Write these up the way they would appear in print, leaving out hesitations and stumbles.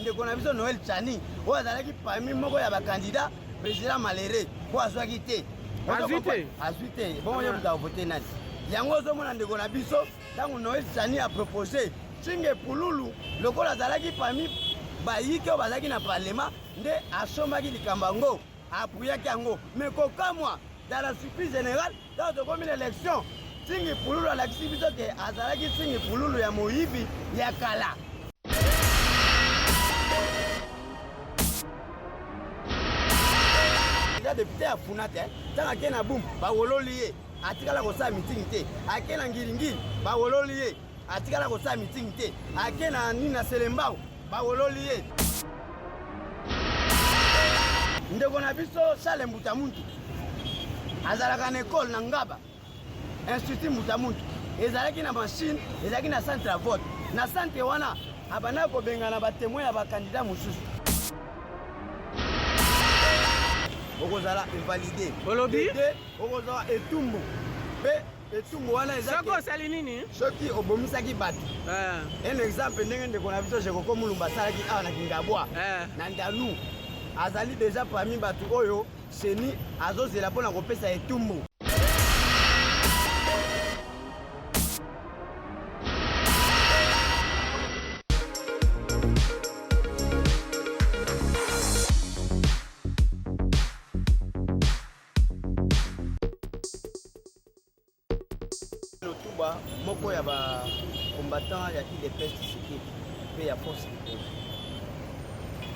ndeko na biso Noël Tchani oyo azalaki parmi moko ya bakandidat président malheureux po azwaki te azwi te bongo ye buta vote nani yango ozomona ndeko na biso ntango Noël Tchani apropose Tsinge Pululu lokola azalaki parmi bayiki oyo bazalaki na parlement nde asomaki likambo yango apuyaki yango mais kokamwa dans la surprise générale dans tokomi l'élection Tsinge Pululu alakisi biso ke azalaki Tsinge Pululu ya moyibi ya kala député à Funate, tant à Kena Boum, Bawololié, à Tigala Rosa meeting, à Kena Ngiringil, Bawololié, à Tigala Rosa meeting, à Kena Nina Selembao, Bawololié. Ndegonabiso Salem Butamuntu, Azalakan école Nangaba, Institut Mutamuntu, ezalaki na machine, ezalaki na centre à vote, na centre wana, abana ko bengana ba témoin ya ba candidat mususu. Okozala invalidé. Olobi? Okozala etumbu. Pe etumbu wana ezaki. Soko sali nini? Soki obomisaki bato. Un exemple ndenge ndeko na biso Jekoko Mulumba salaki awa na Kingabwa. Na Ndanu. Azali déjà parmi bato oyo seni azozela pona kopesa etumbu. Moko ya ba combattant ya IDPS Tshisekedi pe ya force de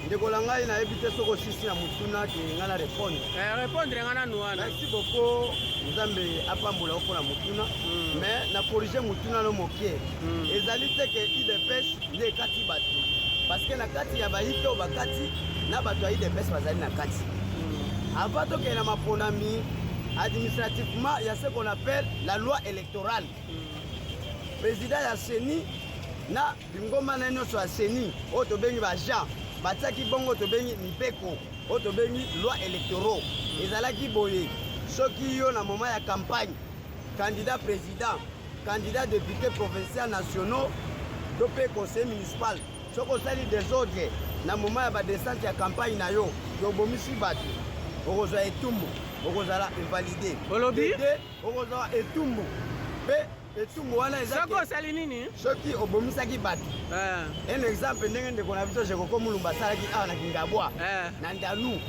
ndeko la ngai na ebite soko sisi na mutuna ke ngana répondre ngana nuana. Merci beaucoup Nzambe apambola oko na mutuna mais na corriger mutuna no mokie ezali te ke IDPS ne kati bato parce que na kati ya bayito bakati na bato ya IDPS bazali na kati avant to ke na mapondami administrativement il y a ce qu'on appelle la loi électorale. Président ya Seni na bingoma na nyonso ya Seni o to bengi ba Jean bataki bongo to bengi mipeko o to bengi loi électorale ezalaki boye soki yo na moment ya campagne candidat président candidat député provincial nationaux to pe conseil municipal soko sali désordre na moment ya ba descente ya campagne na yo yo bomisi bato okozwa etumbu okozala invalidé olobi okozala etumbu pe etumbu wana ezaki soko sali nini soki obomisaki bato un exemple ndenge ndeko na biso Jekoko Mulumba salaki awa na Kingabwa na Ndanu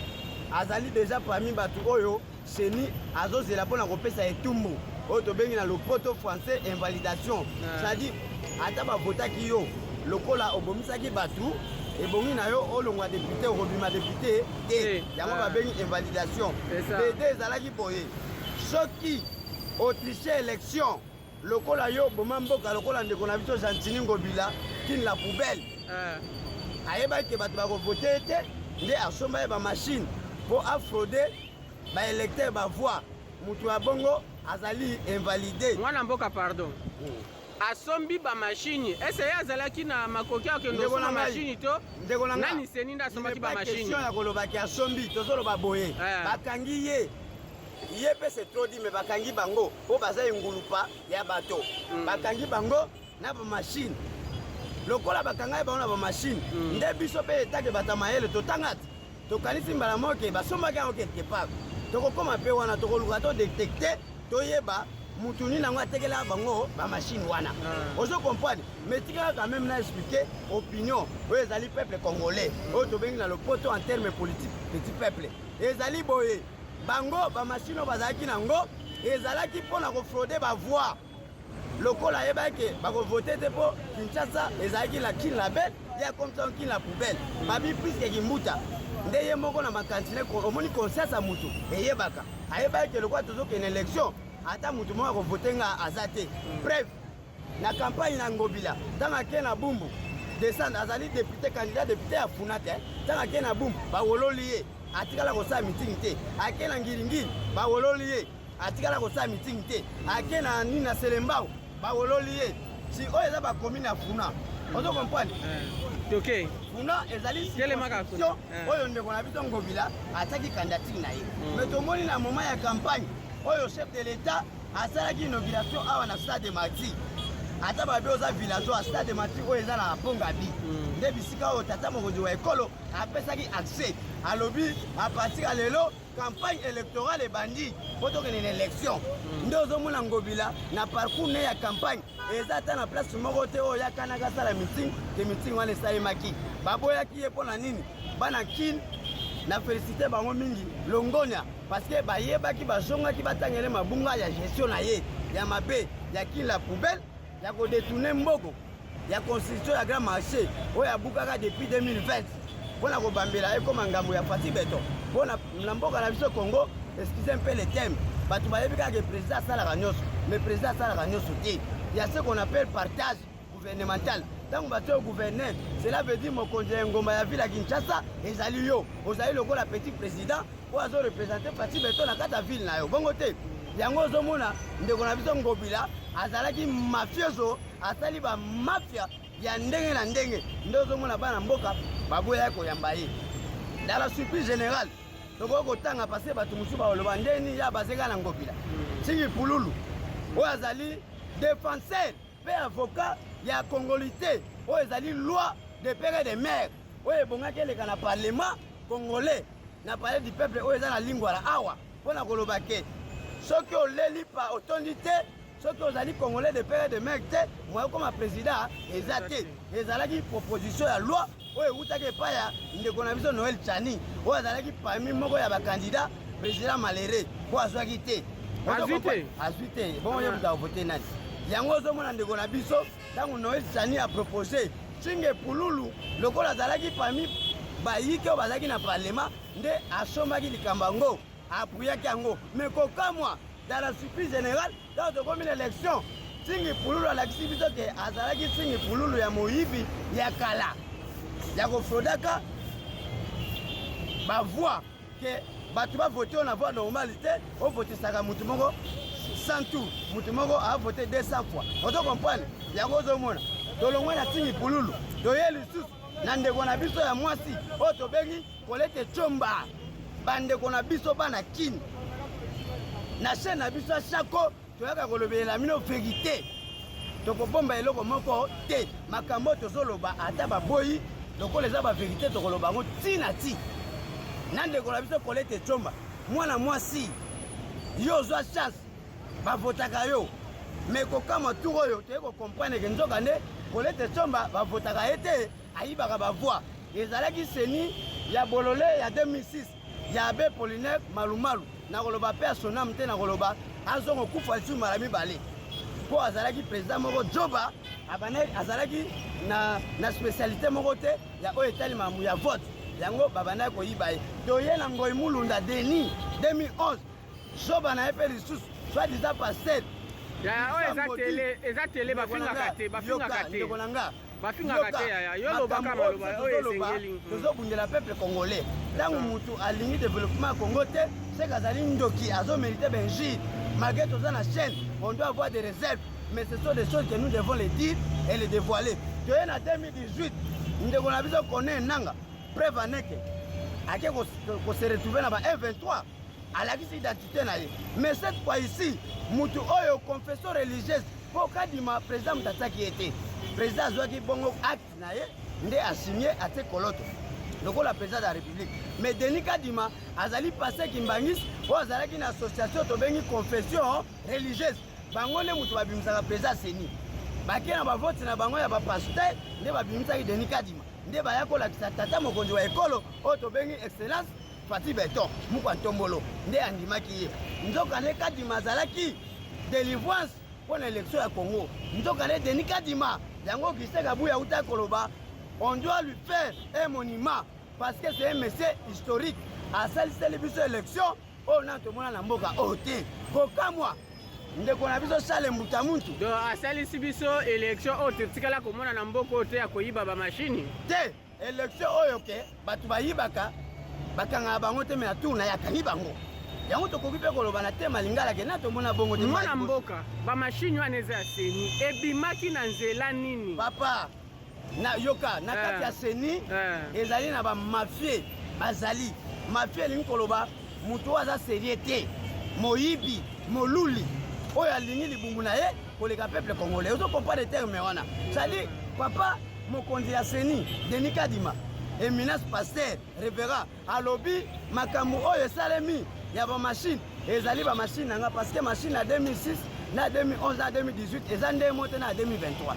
azali déjà parmi bato oyo seni azozela pona kopesa etumbu oyo tobengi na lopoto français invalidation c'est-à-dire ata bavotaki yo lokola obomisaki bato ebongi na yo olongwa député okobima député te yango babengi invalidation pede ezalaki boye soki otriche élection lokola yo boma mboka lokola ndeko na biso Jantini Ngobila kini la poubelle ayebaki bato bakovote te nde asomba ye bamachine mpo afraude baélecteur bavoix mutu ya bongo azali invalidé mwana mboka pardon asombi ba machine ese ye azalaki na makoki akende osomba machine to nani seni nda asombaki ba machine question ya kolobaki asombi tozoloba boye bakangi ye pe c'est trop dit mais bakangi bango po baza engulupa ya bato bakangi bango na ba machine lokola bakanga bango na ba machine nde biso pe etake batamayele totangati tokanisi mbala moke basombaki yango quelque part tokokoma pe wana tokoluka to détecter toyeba mutuni nango atekela bango ba machine wana ozo comprendre mais tika quand même na expliquer opinion oyo ezali peuple congolais oyo tobengi na lopoto en terme politique petit peuple ezali boye bango ba machine bazalaki nango ezalaki mpona kofraude bavoix lokola yebaki bakovote te mpo Kinshasa ezalaki la kin label ya comme ça kin la poubelle babi puisque kimbuta nde ye moko na makantine omoni conscience ya mutu eyebaka ayebaki lokola tozokende élection ata mutu moko akovote nga aza te bref na campagne na Ngobila ntango ake na Bumbu descendre azali député candidat député ya Funate ntango ake na Bumbu bawololi ye atikala kosala meeting te ake na Ngiringiri bawololi ye atikala kosala meeting te ake na Nina Selembao bawololi ye si oyo eza bacommune ya Funa ozo comprendre ok Funa ezali situation oyo ndeko na biso Ngobila ataki candidature na ye mais tomoni na moment ya campagne oyo chef de l'état asalaki inauguration awa na stade de Martyrs ata babe oza villageois stade matri oyo eza na Pongabi nde bisika oyo tata mokonzi wa ekolo apesaki accès alobi a partir ya lelo campagne électorale ebandi po tokende na élection nde ozomona Ngobila na parcours ne ya campagne eza ata na place moko te oyo yakanaka asala meeting ke meeting wana esalemaki baboyaki ye mpo na nini bana kine na félicité bango mingi longonia parce que bayebaki bazongaki batangele mabunga ya gestion na ye ya mabe ya kine la poubelle ya kodetourne mboko ya constitution ya grand marché oyo abukaka depuis 2020 mpona kobambela ekoma ngambo ya Fati Beton mpona na mboka na biso Congo excusez un peu le thème bato bayebi kaka ke président asalaka nyonso mais président asalaka nyonso te ya ce qu'on appelle partage gouvernemental ntango bato oyo gouverner cela veut dire mokonzi ya ngomba ya ville ya Kinshasa ezali yo ozali lokola petit président oyo azorepresente Fati Beton na kati ya ville na yo bongo te yango ozomona ndeko na biso Ngobila azalaki mafioso asali bamafia ya ndenge na ndenge nde ozomona bana mboka baboya koyamba ye dans la surprise générale tokoki kotanga pase bato mosusu baoloba ndeni ya bazeka na Ngobila Tsingi Pululu oyo azali défenseur mpe avocat ya congolité oyo ezali loi de père et de mère oyo ebongaki eleka na parlement congolais na palais du peuple oyo eza na lingwala awa mpona koloba ke soki oleli pa otondi te soki ozali congolais de père et de mère te moya koma président eza te ezalaki proposition ya loi oyo eutaki epai ya ndeko na biso Noël Tchani oyo azalaki parmi moko ya bakandidat président malere po azwaki te azwi te bongo ye moto avote nani yango ozomona ndeko na biso ntango Noël Tchani apropose Tsingi Pululu lokola azalaki parmi bayiki oyo bazalaki na parlement nde asombaki likambo yango apuyaki yango mais kokamwa dans la surprise générale dans tokomi l'élection Tsingi Pululu alakisi biso ke azalaki Tsingi Pululu ya moyibi ya kala ya kofrodaka bavoi ke bato bavote oyo na voie normale te ovotisaka mutu moko 100 tour mutu moko avote 200 fois ozo comprendre yango ozomona tolongwe na Tsingi Pululu toye lisusu na ndeko na biso ya mwasi oyo tobengi Colette Tshomba bandeko na biso bana kini na chaîne na biso ya Shako toyaka kolobelela mino vérité tokobomba eloko moko te makambo tozoloba ata baboyi lokola eza bavérité tokoloba yango ntina ti na ndeko na biso Colette Tshomba mwana mwasi yo ozwa chance bavotaka yo mais kokama tour oyo toye kokomprendre ke nzoka nde Colette Tshomba bavotaka ye te ayibaka bavoi ezalaki seni ya bolole ya 2006 ya abe Polinaire Malumalu na koloba pe asonam te na koloba azongo kufa lisu mara mibale po azalaki président moko Joba azalaki na spécialité moko te ya oyo etalima ya vote yango babandaki koyiba ye toye na Ngoi Mulunda Denis 2011 Joba na ye mpe lisusu soi-disant pasteur eza tele bafingaka te ndeko na nga bafingaka te yaya yo lobaka maloba oyo esengeli tozobundela peuple congolais ntango mutu alingi développement ya Congo te seke azali ndoki azomérite benjire malgré toza na chaîne on doit avoir des réserves mais ce sont des choses que nous devons les dire et les dévoiler toye na 2018 ndeko na biso kone nanga preuve aneke ake kose retrouve na ba M23 alakisi identité na ye mais cette fois ici mutu oyo confession religieuse po kadima président mutataki ye te président azwaki bongo acte na ye nde asigne ate koloto lokola président de la république mais Denis Kadima azali passé kimbangisi oyo azalaki na association tobengi confession religieuse bango nde mutu babimisaka président seni bake na bavote na bango ya bapasteur nde babimisaki Denis Kadima nde baya kolakisa tata mokonzi wa ekolo oyo tobengi excellence Fati Beton mukwa ntombolo nde andimaki ye nzoka nde Kadima azalaki délivrance pour l'élection à Congo. Nous avons Denis Kadima, yango Christophe Kabouya uta koloba, on doit lui faire un monument parce que c'est un monsieur historique. À celle de l'élection, on a tout le monde en mboka oté. Kokamwa, ndeko na biso sale mbuta muntu. Do asalisi biso élection oté tikala komona na mboka oté akoyiba ba machine. Te, élection oyo ke batu bayibaka bakanga bango te me atuna yakani bango. Yango tokoki pe koloba na tema lingala ke na tomona bongo te mwana mboka ba machine wana eza seni ebimaki na nzela nini papa na yoka na kati ya seni ezali na ba mafie bazali mafie lingi koloba mutu aza seriete moyibi moluli oyo alingi libungu na ye koleka peuple congolais. Ozo comprendre terme wana. C'est-à-dire papa mokonzi ya Seni Denis Kadima éminence pasteur révérend alobi makambo oyo esalemi ya ba machine ezali ba machine nanga parce que machine na 2006 na 2011 na 2018 eza nde mote na 2023.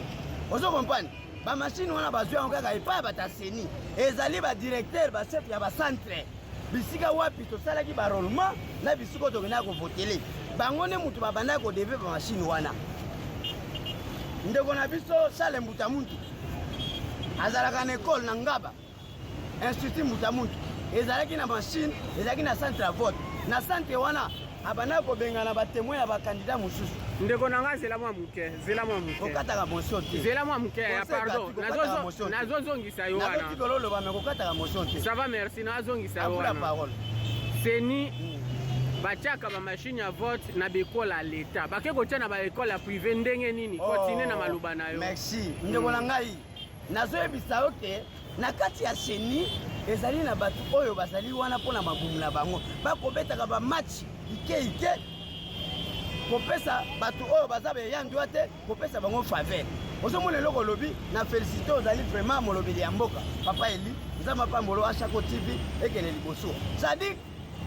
Ozo comprendre ba machine wana bazwi yango kaka epai bata Seni ezali ba directeur ba chef ya ba centre bisika wapi tosalaki ba rollement na bisiko tokena ko voter bango ne mutu babanda ko deve ba machine wana ndeko na biso Charles Mbutamuntu azalaka na école na Ngaba institut Mbutamuntu ezalaki na machine ezalaki na centre à vote na centre wana abanda ko bengana ba témoin ya ba candidat mususu ndeko nanga zela mwa muke okataka motion te zela mwa muke ya pardon nazozongisa yo wana nazotikolo loba me kokataka motion te ça va merci nazongisa yo wana parole Seni batiaka ba machine ya vote na bekola ya leta bake kotia na ba école ya privé ndenge nini continue na maloba na yo merci ndeko na ngai nazoyebisa yo ke na kati ya Seni ezali na bato oyo bazali wana mpona mabumu na bango bakobetaka bamatch ike kopesa bato oyo baza beyandwa te kopesa bango faveur ozomona eloko lobi na félicité ozali vraiment molobeli ya mboka papa Eli nzambe apambolo Ashako TV ekene liboso c'est-à-dire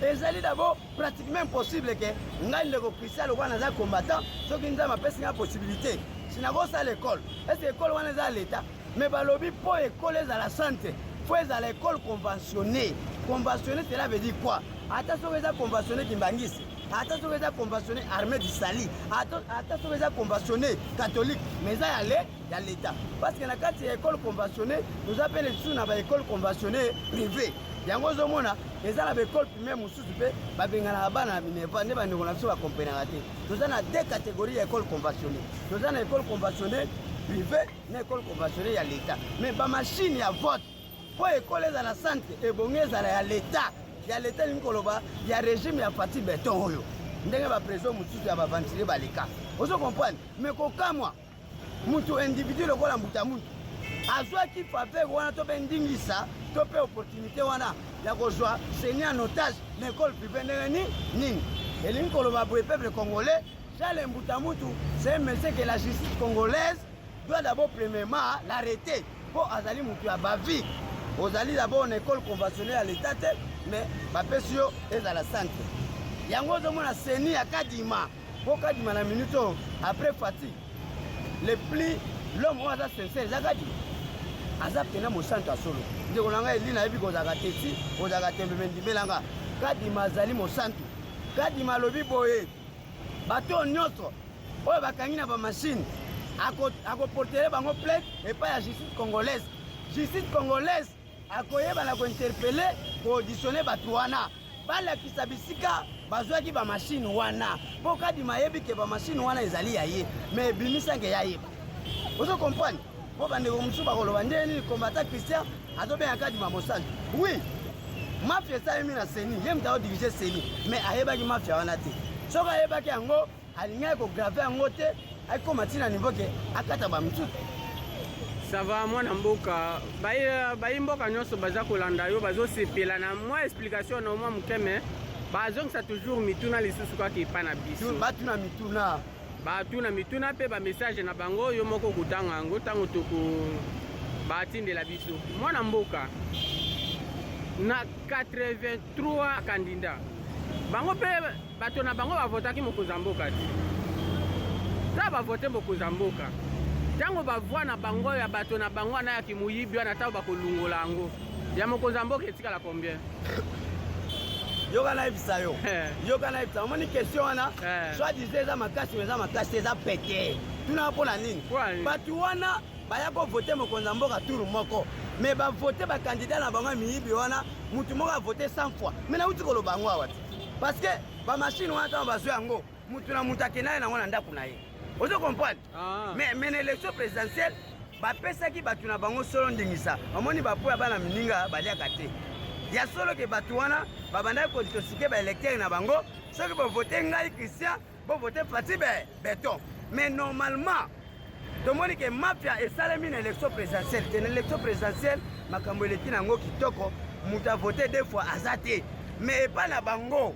ezali d'abord pratiquement impossible ke ngai ndeko Christian lokwa naza combattant soki nzambe apesi nga possibilité sinakosala école est-ce école wana eza l'état mais balobi po école ezala centre faut ezala école conventionnée. Conventionnée cela veut dire quoi? Ata soki eza conventionné Kimbangisi, ata soki eza conventionné armée du Sali, ata soki eza conventionné catholique, mais eza ya l'état. Parce que na kati ya école conventionnée, nous appelons sous na ba école conventionnée privée. Yango zomona eza na ba école primaire mususu pe babengana bana Minerva ne ba ndeko na biso ba comprendre te. Nous avons deux catégories d'école conventionnée. Nous avons école conventionnée privée, na école conventionnée ya l'état. Mais ba machine ya vote pour école za la santé ebonge za ya l'état. Ya l'état linkoloba ya régime ya Fati Beton oyo. Ndenge ba président mususu ya ba ventiler ba leka. Ozo comprendre? Mais kokamwa mutu individu lokola Mbutamuntu azwaki faveur wana to bendingisa to pe opportunité wana ya kozwa Seni en otage l'école privée ndenge nini elinkoloba pour le peuple congolais. Charles Mbutamuntu c'est un monsieur que la justice congolaise doit d'abord premièrement l'arrêter pour azali mutu ya bavi ozali d'abord une école conventionnelle à l'état mais bapesi yo eza la santé yango ozomona Seni ya Kadima po Kadima na minute après Fati le plus l'homme oyo aza sincère eza Kadima aza pena mosantu ya solo ndeko na ngai elina yebi kozalaka teti kozalaka tembe ndibelanga Kadima azali mosantu. Kadima alobi boye bato nyonso oyo bakangi na bamashine akoportere bango plainte epai ya justice congolaise. Justice congolaise akoyeba na kointerpele koauditionne bato wana balakisa bisika bazwaki bamashine wana mpo Kadima yebi ke bamashine wana ezali ya ye mais ebimisange ya yeba. Ozo comprendre? Mpo bandeko mosusu bakoloba ndenge nini combattant Christian azobenga Kadima mosantu. Oui, mafia esalemi na Seni ye mutu aodirige Seni mais ayebaki mafia wana te. Soki ayebaki yango alingi akograve yango te akoma ntina niveau ke akata bamosusu. Ça va mwana mboka bayi mboka nyonso baza kolanda yo bazosepela na mwa explication na mwa mukeme bazongisa toujours mituna lisusu kaka epa na biso batuna mituna mpe bamessage na bango yo moko kotanga yango ntango batindela biso mwana mboka na 83 kandida bango mpe bato na bango bavotaki mokonzi ya mboka te ta bavote mokonzi ya mboka ntango bavwa na bango ya bato na bango wana ya kimuyibi wana ntango bakolungola yango ya mokonzi ya mboka etikala combien? Yoka na ebisa yo yoka na ebisa omoni question wana soit disait eza makasi eza pete tuna mpona nini bato wana baya kovote mokonzi ya mboka turu moko mais bavote bakandidat na bango ya miyibi wana mutu moko avote 100 fois mais nauti koloba yango awa te parce que bamashine wana ntango bazwa yango mutu na mutu akenda ye nango na ndako na ye. Ozo comprendre? Mais na élection présidentielle bapesaki bato na bango solo ndingisa omoni bapo ya bana mininga baliaka te ya solo ke bato wana babandaki koditosike baélecteur na bango soki bovote ngai Christian bovote Fati Beton. Mais normalement tomoni ke mafia esalemi na élection présidentielle te na élection présidentielle makambo eleki nango kitoko mutu avote 2 fois aza te mais epa na bango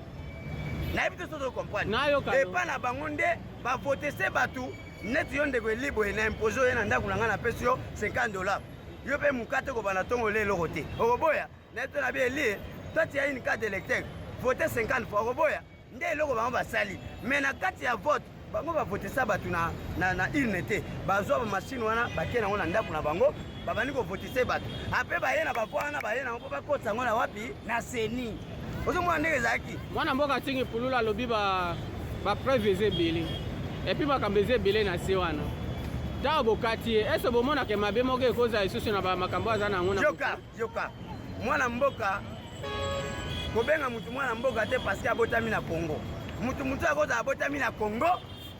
nayebi te soki okomprendre epa na bango nde ba voter se batu net yo ndeko libre na imposer yo na ndako na ngana pesi yo $50 yo pe mukate ko bana tongo le lokote okoboya net na bien li toi tu as une carte d'électeur voter 50 fois okoboya nde loko bango basali mais na kati ya vote bango ba voter sa batu na unité bazwa ba machine wana bakena ngona ndako na bango babani ko voter se batu après ba yena ba wana ba yena ko ba kotsa ngona wapi na seni ozo mwana ndeke zaki mwana mboka tingi pulula lobi ba preuve ezebele et puis makambo ezebele na se wana ntango bokati ye ese bomonaka mabe moko ekozala lisusu na bamakambo aza nango na yoka mwana mboka kobenga mutu mwana mboka te parce que abotami na Congo mutu akozala abotami na Congo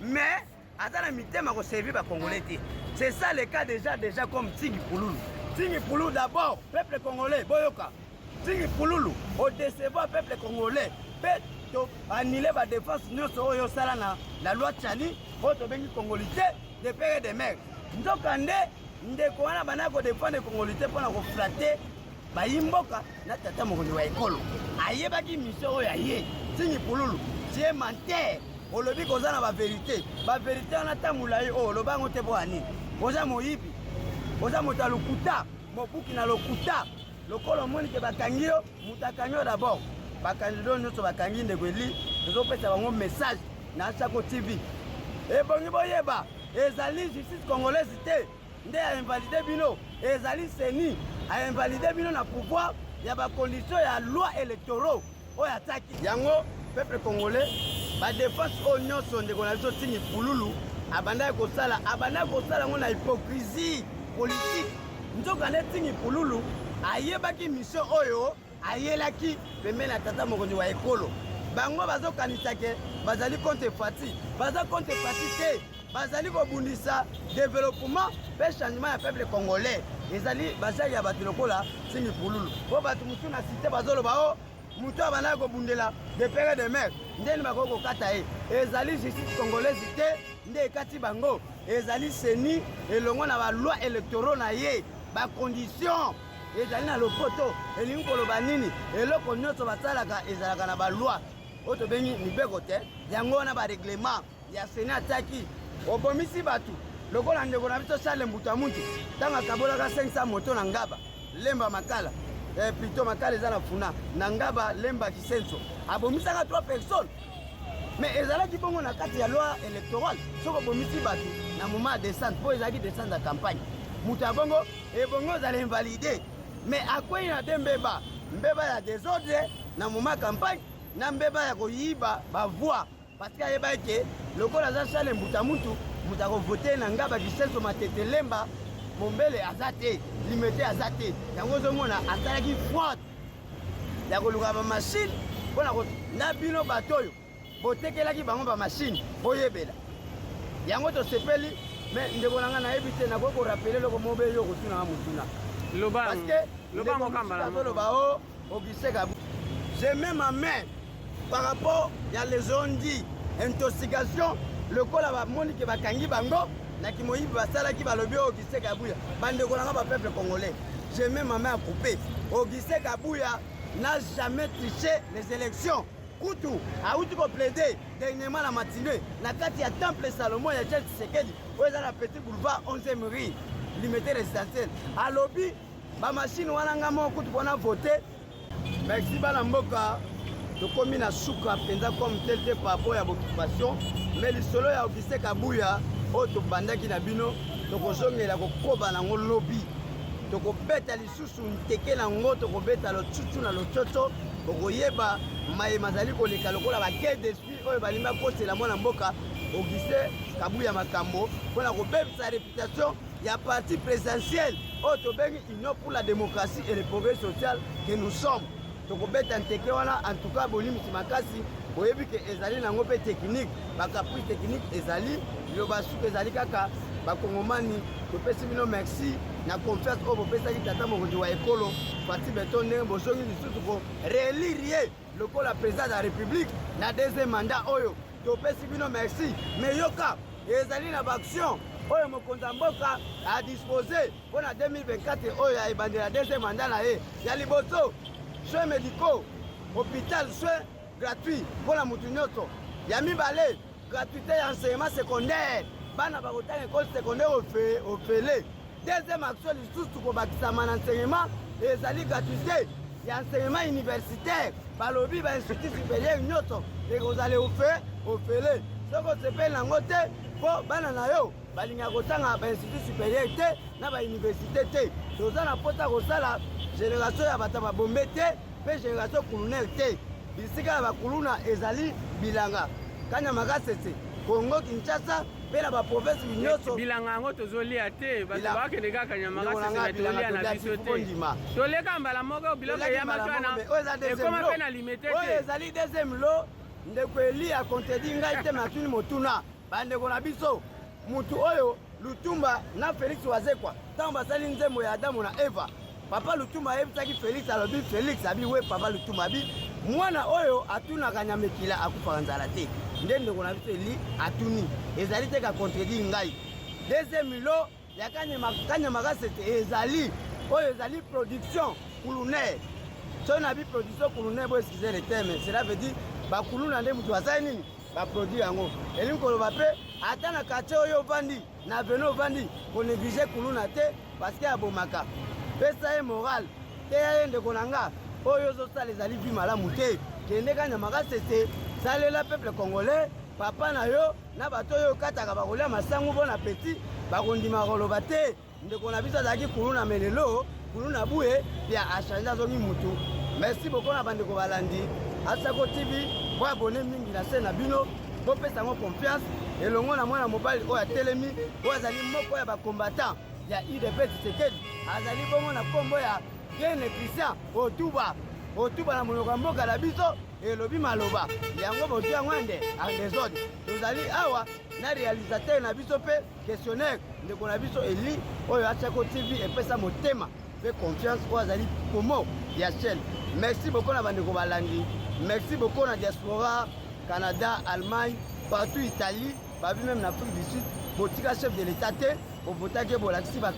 mais aza na mitema koservi bakongolais te c'est ça le cas déjà comme Tingi Pululu d'abord peuple congolais boyoka Tingi Pululu odecevoir peuple congolais pe to annulé ba défense nyonso oyo sala na la loi Tchani oyo tobengi congolité de père et de mère nzoka ndeko wana bana ko défendre congolité mpona koflate bayimboka na tata mokonzi wa ekolo ayebaki mission oyo aye Tingi Pululu tie menteur olobi koza na bavérité wana tamula ye oyo lobango te po ani oza moyibi oza moto ya lokuta mobuki na lokuta lokolo omoni ke bakangi yo moto akangi yo d'abord bakandido nyonso bakangi ndeko eli tozopesa bango message na Sako TV ebongi boyeba ezali justice congolaise te nde ainvalide bino ezali seni ainvalide bino na pouvoir ya bacondition ya loi électoraux oyo ataki yango peuple congolais badéfense oyo nyonso ndeko na biso Tingi Pululu abandaki kosala yango na hypocrisie politique nzoka nde Tingi Pululu ayebaki mission oyo ayelaki pembeni na tata mokonzi wa ekolo bango bazokanisake bazali contre fati baza contre fati te bazali kobundisa développement pe changement ya peuple congolais ezali bazali ya bato lokola Tingi Pululu po bato mosusu na cité bazoloba o moto abandaki kobundela de père de mère ndeni bakoki kokata ye ezali justice congolaise te nde ekati bango ezali seni elongo na baloi électoraux na ye bacondition ezali na lopoto elingi koloba nini eloko nyonso basalaka ezalaka na baloi oyo tobengi mibeko te yango wana bareglement ya seni ataki obomisi bato lokola ndeko na biso Charles Mbuta Muntu ntango akabolaka 500 moto na Ngaba lemba makala plutôt makala eza na funa na Ngaba lemba Kisenso abomisaka 3 personnes mais ezalaki bongo na kati ya loi électorale soki obomisi bato na moment ya descente mpo ezalaki descente ya campagne moto ya bongo ebongo ezala invalidé mais akwei na te mbeba ya désordre na moment ya campagne na mbeba ya koyiba bavoi parce que ayeba ete lokola aza Charles Mbuta Muntu moto akovote na Ngaba Kisenso Matete lemba mombele aza te limité aza te yango ozomona asalaki fraude ya koluka bamashine mpona na bino bato oyo botekelaki bango bamashine boyebela yango tosepeli me ndeko na ngai nayebi te nakoki korapele loko mobe yo kotuna motuna parce o okiseka je mets ma main par rapport ya les ondi intoxication lokola bamoni ke bakangi bango na kimoyibi basalaki balobi Augustin Kabuya bandeko na nga bapeuple congolais je mets ma main à couper Augustin Kabuya n'a jamais triché les élections kutu auti koplaide dernièrement na matinée na kati ya temple Salomon ya Charles Tshisekedi oyo eza na petit boulevard 11e rue limité résidentielle alobi bamashine wana nga moko kutu mpona vote merci bana mboka tokomi na suka mpenza comme tel te par rapport ya boccupation mais lisolo ya Augustin Kabuya oyo tobandaki na bino tokozongela kokoba nango lobi tokobeta lisusu nteke nango tokobeta lotsutsu na lotsotso okoyeba mayema azali koleka lokola baguerre d'esprit oyo balingi bakosela mwana mboka Augustin Kabuya makambo mpona kobebisa réputation ya parti présidentiel oyo tobengi Union pour la démocratie et le progrès social que nous sommes tokobeta nteke wana en tout cas bolimisi makasi oyebi ke ezali nango mpe technique bakaprice technique ezali liloba suki ezali kaka bakongomani topesi bino merci na confiance oyo bopesaki tata mokonzi wa ekolo Fati Beton ndenge bozongi lisusu ko réélire ye lokola président de la république na deuxième mandat oyo topesi bino merci mais yoka ezali na baaction oyo mokonzi ya mboka adispose mpo na 2024 oyo ya ebandela deuxième mandat na ye ya liboso soins médicaux hôpital soins gratuit pour la mutu nyonso ya mibale gratuité ya enseignement secondaire bana bakotanga école secondaire ofele. Deuxième action lisusu kobakisama na enseignement ezali gratuité ya enseignement universitaire balobi ba institut supérieur nyonso ekozala ofele soko osepeli nango te mpo bana na yo balinga kotanga ba institut supérieur te na ba université te. Toza na pota kosala génération ya bato babombe te mpe génération kulunere te. Bisika ya bakuluna ezali bilanga Kanyama Kasese Kongo Kinshasa mpe na baprovince nyonso bilanga yango tozolia te bato bakende kaka Kanyama Kasese tolia na biso te toleka mbala moko biloko eyamaki wana ekoma mpe na limite te oyo ezali deuxième lo ndeko eli akontedi ngai te matuni motuna bandeko na biso mutu oyo Lutumba na Félix Wazekwa ntango basali nzembo ya Adamu na Eva papa Lutumba ayebisaki Félix alobi Félix abi we papa Lutumba abi mwana oyo atunaka nyamekila akufaka nzala te nde ndeko na biso eli atuni ezali te ka contredire ngai. Deuxième lo ya Kanyama Kasese ezali oyo ezali production culinaire so na bi production culinaire bo excusez le terme cela veut dire bakuluna nde mutu asali nini baproduit yango elingi koloba mpe ata na quartier oyo ovandi na vene ovandi konéglige kuluna te parceke abomaka pesa ye moral te ya ye ndeko na nga oyo ozosala ezali vi malamu te kende Kanyama Kasese salela peuple congolais papa na yo na bato oyo okataka bakolia masangu bona peti bakondima koloba te ndeko na biso azalaki kuluna melelo kuluna buye pia achange azongi mutu. Merci beaucoup na bandeko balandi Asako TV po abone mingi na se na bino bopesa yango confiance elongo na mwana mobali oyo atelemi oyo azali moko ya bakombatant ya UDPS Tshisekedi azali bongo na kombo ya Gene Christian Otuba na monoko ya mboka na biso elobi maloba yango botu yango ende en désordre. Tozali awa na réalisateur na biso mpe questionnaire ndeko na biso Eli oyo Asako TV epesa motema mpe confiance oyo azali komo ya chaîne. Merci beaucoup na bandeko balandi. Merci beaucoup na diaspora Canada, Allemagne, partout Italie, babi même en Afrique du Sud. Botika chef de l'État, au votaki bolakisi ba 85%.